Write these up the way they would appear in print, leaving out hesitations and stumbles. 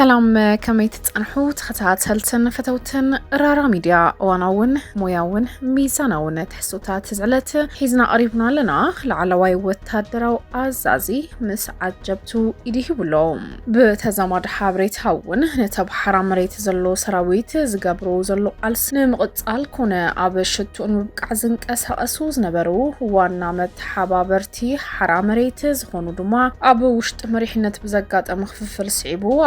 سلام كمي تتصنحو تخاتلتن فتوتن رارا ميديا واناون موياون ميزاناون تحسوتات تزعلت حيزنا قريبنا لنا لعلواي وتادراو عزازي مس عجبتو إديه بلوم بتزامد حابريت هاون نتاب حرام ريت زلو سراويت زقابرو زلو ألسن مقتصال كونه عبشتو مبقعزنك أسوز نبرو وانا متحابابرتي حرام ريت زخونو دما عبوشت مريحنة بزقات مخفف السعيبو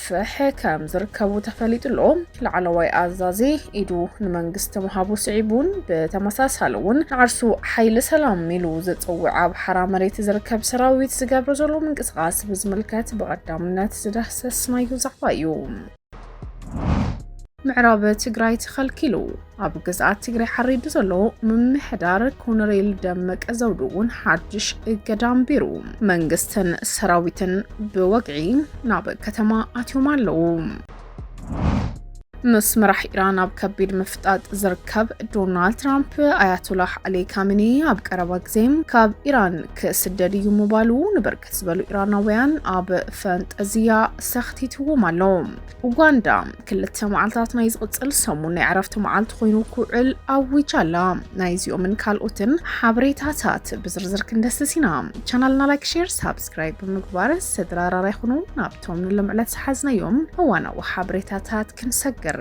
حفح كام زركبو تفليت اللوم لعلواي عزازي إدو نمنقست محابو سعيبون بتمساسالون عرسو حيل سلام ميلو زتوعا بحرام ريت زركب سراويت زقابرو زلو من قصغاس بزملكات بقدامنات زدهسس مايو زعبايو معرابة تقراي تخلكيلو أب قزعات تقراي حريدو زلو ممحدار كونريل دمك أزودون حاجش قدام بيرو منقستن سراويتن بوقعي ناب كتما أتيومالو مس مرح إيران أب كبير مفتاد زركب دونالد ترامب آيات الله علي كاميني أب قربا زيم كاب إيران كسددي موبالو نبركت زبالو إيراناويان أب فانتازيا سختيتو مالوم وغاندا كلتا معالتات نايز قتل سمون عرفت معالت خوينو كوعل أو ويجالا نايز يومن كالوتن حابريتاتات بزرزر كندسسينا channelنا لايك شير سابسكرايب بمقبار سدرارا رايخونو نابتو من اللمعلات سحزنا يوم هوانا وحابريتاتات كنسقر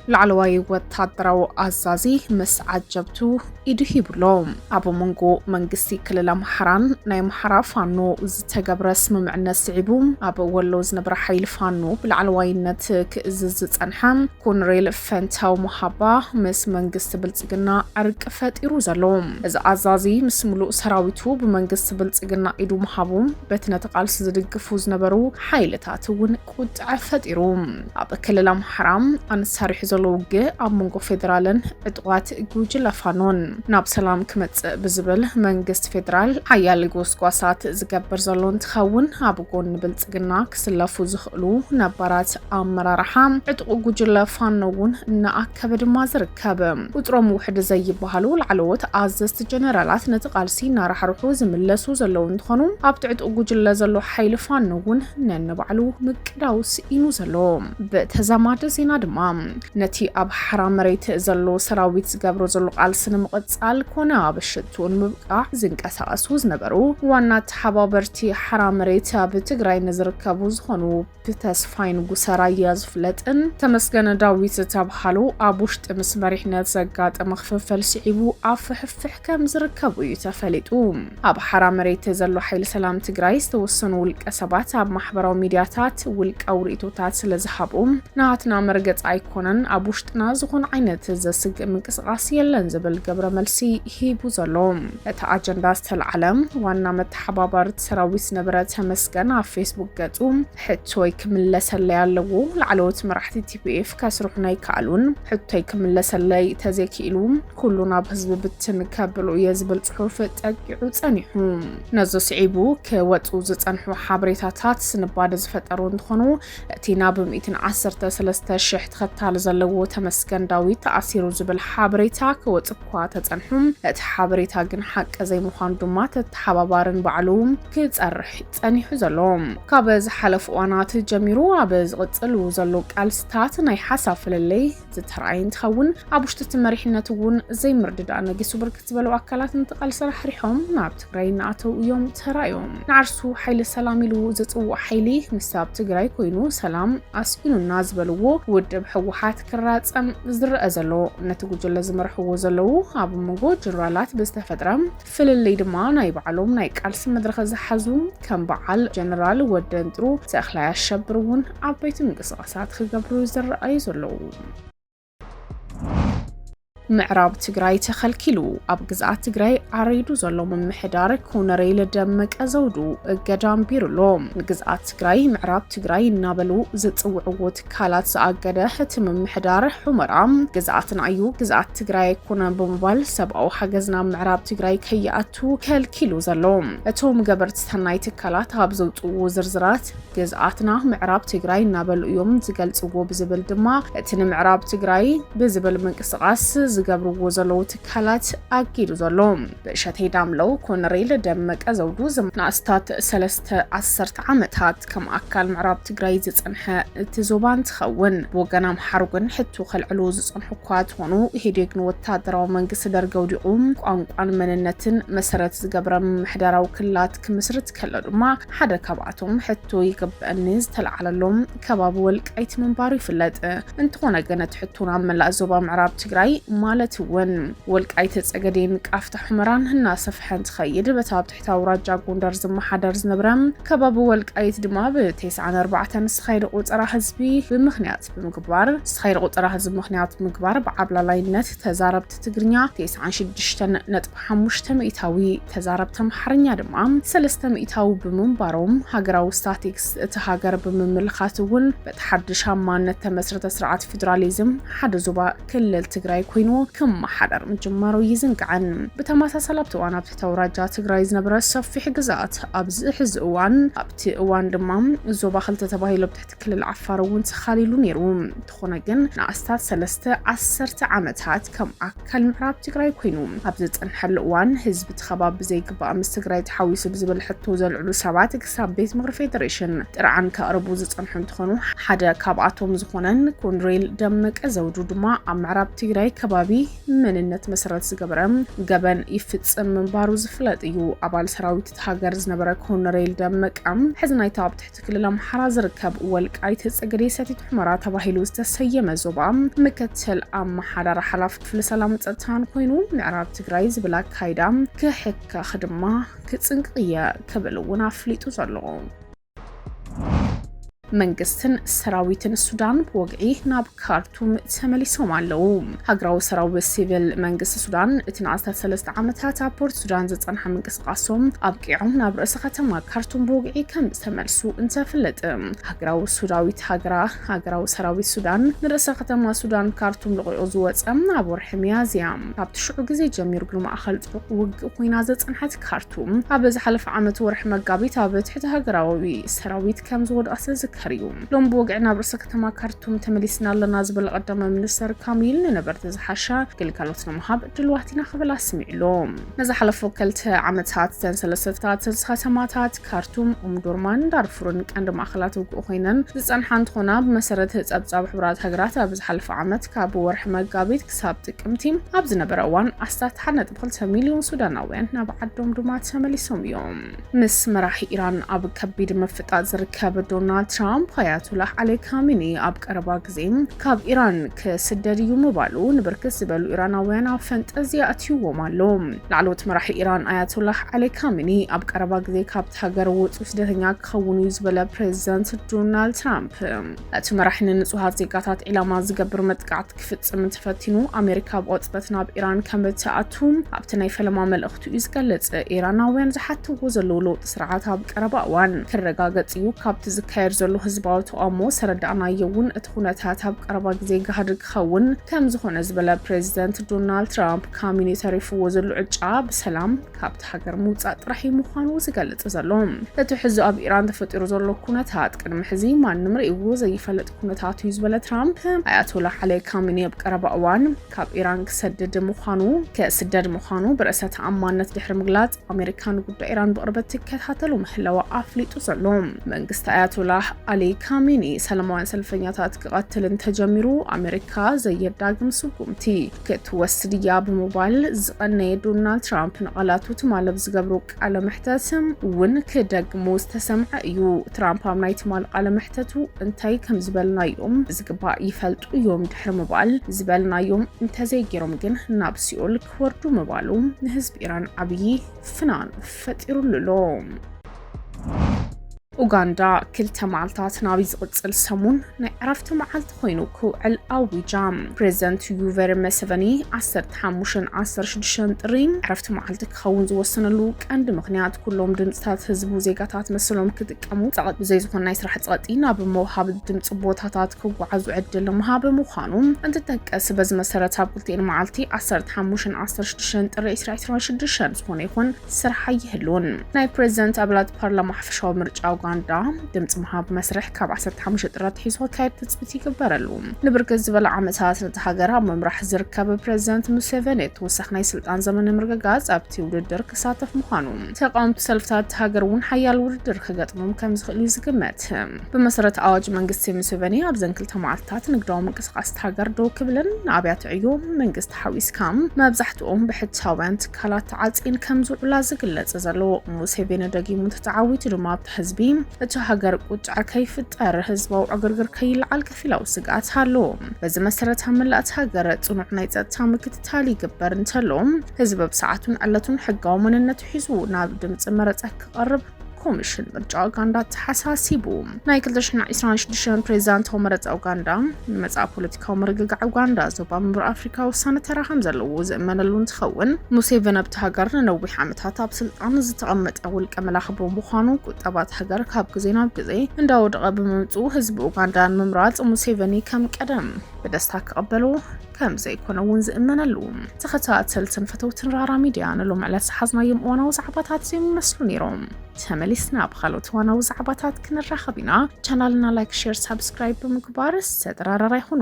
لعلواي وتادراو عزازي مس عجبتو إدهي بلوم أبو منغو منقسي كللا محران ناي محرا فانو زتقبرس ممعنا سعيبوم أبو ولوز نبرا حيل فانو بالعلواي نتك ززت أنحام كون ريل فانتاو محابا مس منقس بلتقنا عرق فات إروزالوم إذا عزازي مس ملو سراويتو بمنقس بلتقنا إدو محابوم بتنا تقالس زدقفوز نبرو حيلتاتون كود عفات إروم أبو كللا محرام أنساري زلوجي أمونغو فيدرالن إدغات جوجل فانون ناب سلام كمت بزبل منجست فيدرال حيال جوس قواسات زجبر زلون تخون أبوغون بلتقنا كسلافو زخلو نبارات أمرا رحام إدغو جوجل فانون إنا أكبر مازر كابم وترم وحد زي بحالو العلوت عزست جنرالات نتقالسي نار حروحو زملسو زلون تخونو أبتعد جوجل زلو حيل فانون ننبعلو مكداوس إنو زلوم بتزامات زينا دمام نتي أب حرام ريت زلو سراويت زقابرو زلو قالسن مقتصال كونا بشتون مبقع زنك أساس نبرو وانا تحبابرتي حرام ريت بتقراي نزركبو زخونو بتسفاين قسارا يازفلتن تمسكن داويت تابحالو أبوشت مسمريحنا زقات مخفف السعيبو أفحفح كم زركبو يتفلتو أب حرام ريت زلو حيل سلام تقراي استوسنو الكسبات أب محبرو ميدياتات والكوريتوتات لزحابو نهاتنا مرقت أيكونن أبوشتنا زخون عينت زسق منقصقاس يلن زبل قبر ملسي هيبو زلوم اتا أجنداز العالم وانا متحبابارت سراويس نبرات همسكن فيسبوك قطوم حتو يكمل لسلي علوو العلوت مرحتي TPF كاسروحنا يكالون حتو يكمل لسلي تزيكيلوم كلنا بهزب بتنكابلو يزبل صحوف تأقعو تانيحوم نزو سعيبو كواتو زتانحو حابريتاتات سنباد زفترون دخونو اتينا بمئتن عصرت سلستا شحت خطال زلو تمسكن داوي تأثيرو زبل حابريتا كواتقوا تتنحوم اتحابريتا جن حق زي مخان دومات اتحابارن بعلوم كتصرح تانيحو زلوم كابز حلف وانات جميرو عبز قتلو زلو كالستات ناي حساف للي زترعين تخون عبوشت تمريحنتون زي مرددا نقسو بركت بلو أكلات انتقال سرح ريحهم ناب تقراي ناتو يوم ترايوم نعرسو حيل سلاميلو زتو حيلي نساب تقراي كوينو سلام أسئنو الناز بلو ودب حوحات كرات زر أزلو نتوجو لزمرحو زلو أبو مغو جنرالات بستفترم فللي دما نايبعلوم نايقالس مدرخ زحزوم كان بعال جنرال ودنترو تأخلايا الشبرون عبيت مقصاصات خقبرو زر أي زلو معراب تقراي تخلكيلو أب قزعات تقراي عريدو زلو من محدار كونري لدمك أزودو قدام بيرلو قزعات تقراي معراب تقراي نابلو زت وعوت كالات ساقده من محدار حمرام قزعات نعيو قزعات تقراي كونا بموبال سبعو حقزنا معراب تقراي كياتو كالكيلو زلو اتو مقبرت تهناي تكالات هابزوت وزرزرات قزعاتنا معراب تقراي نابلو يوم زقل سوو بزبل دما اتن معراب تقراي بزبل من قصقاس ዝገብርዎ ዘለው ትካላት ኣጊዱ ዘሎ በእሸተይ ዳምለው ኮነሬል ደመቀ ዘውዱ ዝምናስታት 3 ዓመታት ከም ኣካል ምዕራብ ትግራይ ዝጸንሐ እቲ ዞባን ትኸውን ብወገን ኣምሓራ ግን ሕቱ ከልዕሉ ዝጸንሑ እኳ ትኾኑ ኢህዴግ ወታደራዊ መንግስቲ ደርገው ዲቁም ቋንቋን መንነትን መሰረት ዝገብረ ምሕደራዊ ክልላት ክምስርት ከሎ ድማ ሓደ ካብኣቶም ሕቱ ይግበአኒ ዝተለዓለሎም ከባቢ ወልቃይት ምንባሩ ይፍለጥ እንትኾነ ግን እቲ ሕቱና መላእ ዞባ ምዕራብ ትግራይ ማለት እውን ወልቃይት ጸገዴን ቃፍታ ሕመራን እናሰፍሐን ትኸይድ በታብ ትሕታ አውራጃ ጎንደር ዝመሓደር ዝነበረም ከባቢ ወልቃይት ድማ ብ94 ስኻይድ ቁጽራ ህዝቢ ብምኽንያት ብምግባር ስኻይድ ቁጽራ ህዝቢ ምኽንያት ምግባር ብዓብላላይነት ተዛረብቲ ትግርኛ 96.5 ሚእታዊ ተዛረብቲ አምሓርኛ ድማ 3 ሚእታዊ ብምንባሮም ሃገራዊ ስታቲክስ እቲ ሃገር ብምምልኻት እውን በተሓድሽ ማንነት ተመስረተ ስርዓት ፌደራሊዝም ሓደ ዞባ ክልል ትግራይ ኮይኑ ክመሓደር ምጅማሩ ይዝንጋዕን በተመሳሳሊ ኣብተዋን ኣብ ትሕቲ አውራጃ ትግራይ ዝነበረ ሰፊሕ ግዛት ኣብዚ ሕዚ እዋን ኣብቲ እዋን ድማ ዞባ ክልተ ተባሂሉ ብትሕቲ ክልል ዓፋር እውን ተኻሊሉ ነይሩ እንትኾነ ግን ንኣስታት 10 ዓመታት ከም ኣካል ምዕራብ ትግራይ ኮይኑ ኣብ ዝጸንሐሉ እዋን ህዝቢ ተኸባቢ ዘይግባእ ምስ ትግራይ ተሓዊሱ ብዝብል ሕቶ ዘልዕሉ ሰባት ክሳብ ቤት ምክሪ ፌደሬሽን ጥርዓን ከቕርቡ ዝጸንሑ እንትኾኑ ሓደ ካብኣቶም ዝኾነን ኮነሬል ደመቀ ዘውዱ ድማ ኣብ ምዕራብ ትግራይ ከባቢ መንነት መሰረት ዝገበረ ገበን ይፍጽም ምንባሩ ዝፍለጥ እዩ ኣባል ሰራዊት ሃገር ዝነበረ ኮነሬል ደመቀ ሕዚ ናይታ ኣብ ትሕቲ ክልል ኣምሓራ ዝርከብ ወልቃይት ጸገዴ ሰቲት ሕመራ ተባሂሉ ዝተሰየመ ዞባ ምክትል ኣመሓዳሪ ሓላፊ ክፍሊ ሰላም ጸጥታን ኮይኑ ምዕራብ ትግራይ ዝብል ኣካይዳ ክሕካኽ ድማ ክጽንቅየ ክብል እውን ኣፍሊጡ ዘሎ መንግስትን ሰራዊትን ሱዳን በወግዒ ናብ ካርቱም ተመሊሶም ኣለው ሃገራዊ ሰራዊት ሲቪል መንግስቲ ሱዳን እቲ ንኣስታት 3 ዓመታት ኣብ ፖርት ሱዳን ዝጸንሐ ምንቅስቓሶም ኣብቂዖም ናብ ርእሰ ከተማ ካርቱም በወግዒ ከም ዝተመልሱ እንተፍለጥ ሃገራዊ ሰራዊት ሱዳን ንርእሰ ከተማ ሱዳን ካርቱም ልቂዑ ዝወፀ ኣብ ወርሒ ሚያዝያ ካብቲ ሽዑ ግዜ ጀሚሩ ግን ማእኸል ጥዑቅ ውግእ ኮይና ዘጸንሐት ካርቱም ኣብ ዝሓለፈ ዓመት ወርሒ መጋቢት ኣብ ትሕቲ ሃገራዊ ሰራዊት ከም ዝወድቀ ዝከርዩ ሎም በወግዕና ብርሰ ከተማ ካርቱም ተመሊስና ኣለና ዝብል ቀዳማ ሚኒስተር ካሚል ንነበርቲ ዝሓሻ ግልጋሎት ንምሃብ ድልዋቲና ክብል ኣስሚዕሎም ነዝሓለፉ 2 ዓመታት ሰለስተ ከተማታት ካርቱም ኡምዱርማን ዳርፉርን ቀንዲ ማእኸላት ውግእ ኮይነን ዝጸንሓ እንትኾና ብመሰረት ጸብጻብ ሕብራት ሃገራት ኣብ ዝሓለፈ ዓመት ካብ ወርሒ መጋቢት ክሳብ ጥቅምቲ ኣብ ዝነበረ እዋን ኣስታት 1.2 ሚልዮን ሱዳናውያን ናብ ዓዶም ድማ ተመሊሶም እዮም ምስ መራሒ ኢራን ኣብ ከቢድ ምፍጣጥ ዝርከብ ዶናልድ ትራምፕ አያቶላህ አሊ ካሚኒ ኣብ ቀረባ ጊዜ ካብ ኢራን ክስደድ እዩ ምባሉ ንብርክት ዝበሉ ኢራናውያን ኣብ ፈንጠዝያ ኣትይዎም ኣሎ ላዕለዎት መራሒ ኢራን አያቶላህ አሊ ካሚኒ ኣብ ቀረባ ጊዜ ካብ ሃገር ወጹ ስደተኛ ክኸውን እዩ ዝበለ ፕሬዚደንት ዶናልድ ትራምፕ እቲ መራሒ ንጹሃት ዜጋታት ኢላማ ዝገብር መጥቃዕቲ ክፍጽም ተፈቲኑ ኣሜሪካ ብቆጽበት ናብ ኢራን ከም እትኣቱ ኣብቲ ናይ ፈለማ መልእኽቱ እዩ ዝገልጽ ኢራናውያን ዝሓትዎ ዘለዉ ለውጢ ስርዓት ኣብ ቀረባ እዋን ክረጋገጽ እዩ ካብቲ ዝካየድ ዘሎ ህዝባዊ ተቃውሞ ሰረዳናየውን እቲ ኩነታት ኣብ ቀረባ ጊዜ ጋህድ ክኸውን ከም ዝኾነ ዝበለ ፕሬዚደንት ዶናልድ ትራምፕ ካሚኒ ተሪፍዎ ዘሎ ዕጫ ብሰላም ካብቲ ሃገር ምውፃእ ጥራሕ ምዃኑ ዝገልጽ ዘሎ እቲ ሕዚ ኣብ ኢራን ተፈጢሩ ዘሎ ኩነታት ቅድሚ ሕዚ ማንም ርእይዎ ዘይፈለጥ ኩነታት እዩ ዝበለ ትራምፕ አያቶላህ አሊ ካሚኒ ኣብ ቀረባ እዋን ካብ ኢራን ክስደድ ምዃኑ ብርእሰ ተኣማንነት ድሕሪ ምግላጽ ኣሜሪካን ጉዳይ ኢራን ብቅርበት ትከታተሉ ምህላዋ ኣፍሊጡ ዘሎ መንግስቲ አያቶላህ አሊ ካሚኒ ሰላማውያን ሰልፈኛታት ክቀትልን ተጀሚሩ ኣሜሪካ ዘየዳግም ስጉምቲ ክትወስድ እያ ብምባል ዝቐነየ ዶናልድ ትራምፕ ንቃላቱ ትማለብ ዝገብሩ ቃለ መሕተት እውን ክደግሙ ዝተሰምዐ እዩ ትራምፕ ኣብ ናይ ትማል ቃለ መሕተቱ እንታይ ከም ዝበልናዮም ዝግባእ ይፈልጡ እዮም ድሕሪ ምባል ዝበልናዮም እንተዘይገይሮም ግን ናብ ሲኦል ክወርዱ ምባሉ ንህዝቢ ኢራን ዓብይ ፍናን ፈጢሩሉ ኡጋንዳ ክልተ መዓልታት ናብ ዝቕጽል ሰሙን ናይ ዕረፍቲ መዓልቲ ኮይኑ ክውዕል ኣዊጃ ፕሬዚደንት ዩቨሪ ሙሴቬኒ 15-16 ጥሪ ዕረፍቲ መዓልቲ ክኸውን ዝወሰነሉ ቀንዲ ምኽንያት ኩሎም ድምጽታት ህዝቡ ዜጋታት መስሎም ክጥቀሙ ጸቕጥ ብዘይ ዝኾነ ናይ ስራሕ ጸቕጢ ናብ ምውሃብ ድምጽ ቦታታት ክጓዓዙ ዕድል ምሃብ ምዃኑ እንትጠቀስ በዚ መሰረት ኣብ ክልቲአን መዓልቲ 15-16 ጥሪ 2026 ዝኾነ ይኹን ስራሕ ይህሉን ናይ ፕሬዚደንት ኣባላት ፓርላማ ሓፈሻዊ ምርጫ أوغندا دمت مهاب مسرح كاب 15 ጥራት ሒዙ ካይድ ትጽቢት ይግበረሉ ንብርገዝ ዝበለ ዓመታት ንተሃገራ መምራሕ ዝርከብ ፕሬዝዳንት ሙሴቬኒ ተወሳኺ ናይ ስልጣን ዘመን ምርግጋጽ ኣብቲ ውድድር ክሳተፍ ምዃኑ ተቃውምቲ ሰልፍታት ሃገር እውን ሓያል ውድድር ክገጥሞም ከም ዝኽእል ዝግመት ብመሰረት ኣዋጅ መንግስቲ ሙሴቬኒ ኣብ ዘንክልተ መዓልታት ንግዳዊ ምንቅስቓስ ሃገር ደው ክብልን ኣብያተ ዕዮ መንግስቲ ሓዊስካም መብዛሕትኦም ብሕታውያን ትካላት ዓጺን ከም ዝውዕላ ዝግለጽ ዘሎ ሙሴቬኒ ደጊሙ ተዓዊቱ ድማ ኣብቲ ህዝቢ እቲ ሃገር ቁጭዕ ከይፍጠር ህዝባዊ ዕግርግር ከይልዓል ከፊላው ስጋት ኣሎ በዚ መሰረት መላእት ሃገር ጽኑዕ ናይ ጸጥታ ምክትታል ይግበር እንተሎም ህዝብ ብሰዓቱን ዕለቱን ሕጋዊ መንነቱ ሒዙ ናብ ድምጽ መረጻ ክቐርብ ኮሚሽን ምርጫ ኡጋንዳ ተሓሳሲቡ ናይ 2026 ፕሬዝዳንት መረጻ ኡጋንዳ መጻ ፖለቲካዊ ምርግጋዕ ኡጋንዳ ዞባ ምብራቕ ኣፍሪካ ውሳነ ተራሃም ዘለዎ ዝእመነሉ እንትኸውን ሙሴቬኒ ኣብቲ ሃገር ንነዊሕ ዓመታት ኣብ ስልጣን ዝተቐመጠ ውልቀ መላኽቦ ምዃኑ ቁጠባት ሃገር ካብ ግዜ ናብ ግዜ እንዳወደቐ ብምምፁ ህዝቢ ኡጋንዳ ንምምራጽ ሙሴቬኒ ከም ቀደም በደስታ ክቐበሎ ከም ዘይኮነ እውን ዝእመነሉ ተኸታተልትን ፈተውትን ራራ ሚድያ ንሎም ዕለት ሓዝናዮም እዋናዊ ዛዕባታት ይመስሉ ነይሮም ተመሊስና ብኻልኦት እዋናዊ ዛዕባታት ክንራኸብ ኢና ቻናልና ላይክ ሼር ሰብስክራይብ ብምግባር ተጠራራራ ይኹኑ